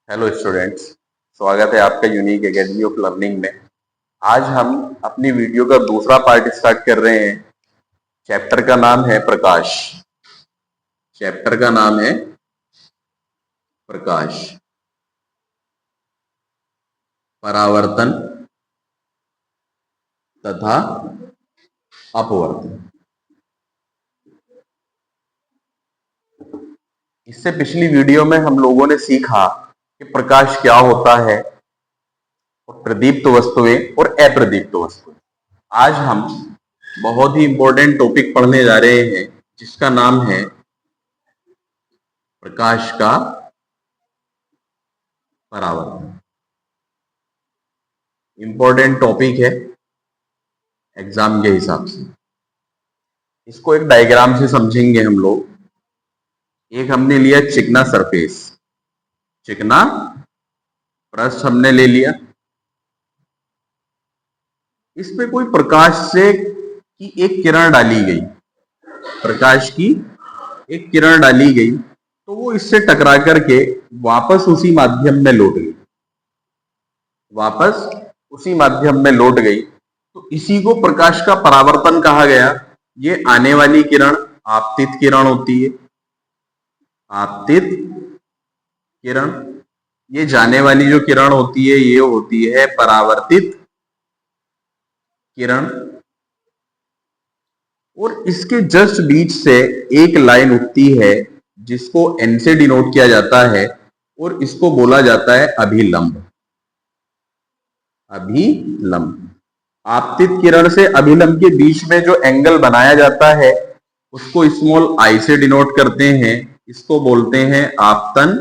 Hello students, स्वागत है आपका यूनिक एकेडमी ऑफ लर्निंग में। आज हम अपनी वीडियो का दूसरा पार्ट स्टार्ट कर रहे हैं। चैप्टर का नाम है प्रकाश। चैप्टर का नाम है प्रकाश, परावर्तन तथा अपवर्तन। इससे पिछली वीडियो में हम लोगों ने सीखा कि प्रकाश क्या होता है और प्रदीप्त वस्तुएं और अप्रदीप्त वस्तुएं। आज हम बहुत ही इंपॉर्टेंट टॉपिक पढ़ने जा रहे हैं जिसका नाम है प्रकाश का परावर्तन। इंपॉर्टेंट टॉपिक है एग्जाम के हिसाब से। इसको एक डायग्राम से समझेंगे हम लोग। एक हमने लिया चिकना सरफेस, चिकना पृष्ठ हमने ले लिया। इस पे कोई प्रकाश से की एक किरण डाली गई, प्रकाश की एक किरण डाली गई, तो वो इससे टकरा करके वापस उसी माध्यम में लौट गई, वापस उसी माध्यम में लौट गई। तो इसी को प्रकाश का परावर्तन कहा गया। ये आने वाली किरण आपतित किरण होती है, आपतित किरण। ये जाने वाली जो किरण होती है ये होती है परावर्तित किरण। और इसके जस्ट बीच से एक लाइन उठती है जिसको एन से डिनोट किया जाता है और इसको बोला जाता है अभिलंब। अभिलंब। आपतित किरण से अभिलंब के बीच में जो एंगल बनाया जाता है उसको स्मॉल आई से डिनोट करते हैं। इसको बोलते हैं आपतन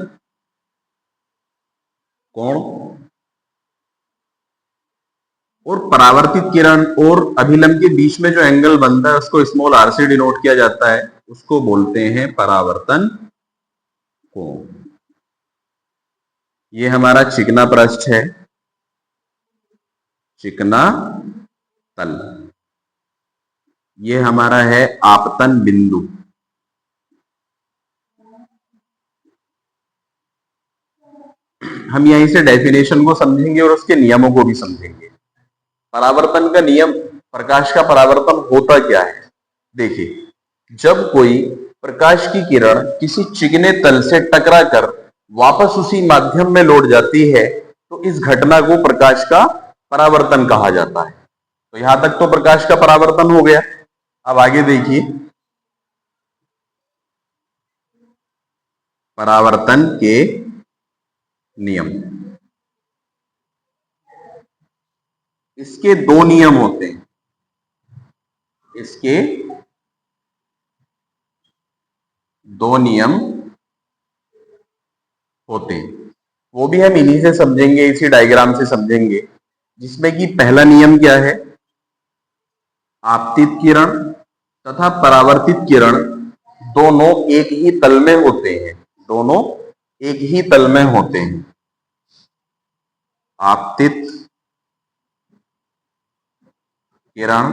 कोण। और परावर्तित किरण और अभिलंब के बीच में जो एंगल बनता है उसको स्मॉल आर से डिनोट किया जाता है, उसको बोलते हैं परावर्तन कोण। ये हमारा चिकना पृष्ठ है, चिकना तल। ये हमारा है आपतन बिंदु। हम यहीं से डेफिनेशन को समझेंगे और उसके नियमों को भी समझेंगे। परावर्तन का नियम, प्रकाश का परावर्तन होता क्या है? देखिए, जब कोई प्रकाश की किरण किसी चिकने तल से टकराकर वापस उसी माध्यम में लौट जाती है तो इस घटना को प्रकाश का परावर्तन कहा जाता है। तो यहां तक तो प्रकाश का परावर्तन हो गया। अब आगे देखिए, परावर्तन के नियम। इसके दो नियम होते हैं, इसके दो नियम होते हैं। वो भी हम इन्हीं से समझेंगे, इसी डायग्राम से समझेंगे, जिसमें कि पहला नियम क्या है? आपतित किरण तथा परावर्तित किरण दोनों एक ही तल में होते हैं, दोनों एक ही तल में होते हैं। आपतित किरण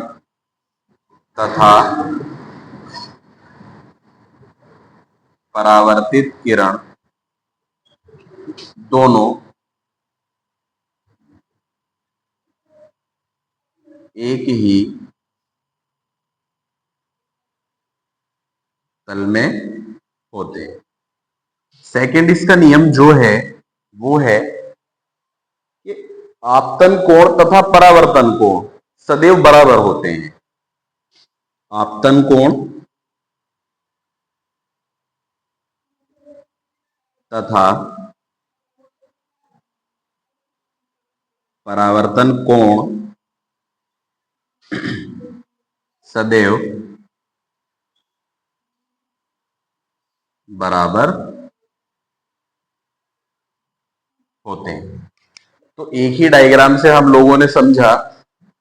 तथा परावर्तित किरण दोनों एक ही तल में होते हैं। सेकंड इसका नियम जो है वो है कि आपतन कोण तथा परावर्तन कोण सदैव बराबर होते हैं। आपतन कोण तथा परावर्तन कोण सदैव बराबर होते हैं। तो एक ही डायग्राम से हम लोगों ने समझा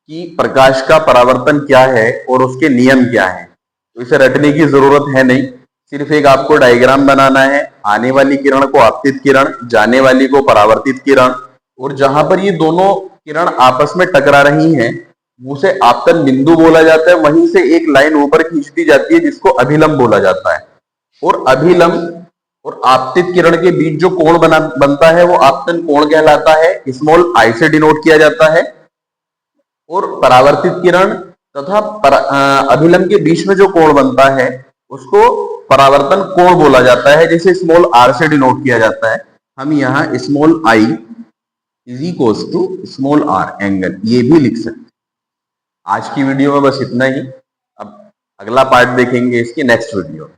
कि प्रकाश का परावर्तन क्या है और उसके नियम क्या है। तो इसे रटने की जरूरत है नहीं, सिर्फ एक आपको डायग्राम बनाना है। आने वाली किरण को आपतित किरण, जाने वाली को परावर्तित किरण, और जहां पर ये दोनों किरण आपस में टकरा रही हैं उसे आपतन बिंदु बोला जाता है। वहीं से एक लाइन ऊपर खींच दी जाती है जिसको अभिलंब बोला जाता है। और अभिलंब और आपतित किरण के बीच जो कोण बनता है वो आपतन कोण कहलाता है, स्मॉल आई से डिनोट किया जाता है। और परावर्तित किरण तथा अभिलंब के बीच में जो कोण बनता है उसको परावर्तन कोण बोला जाता है, जैसे स्मॉल आर से डिनोट किया जाता है। हम यहाँ small I is equals to small R angle ये भी लिख सकते हैं। आज की वीडियो में बस इतना ही। अब अगला पार्ट देखेंगे इसकी नेक्स्ट वीडियो में।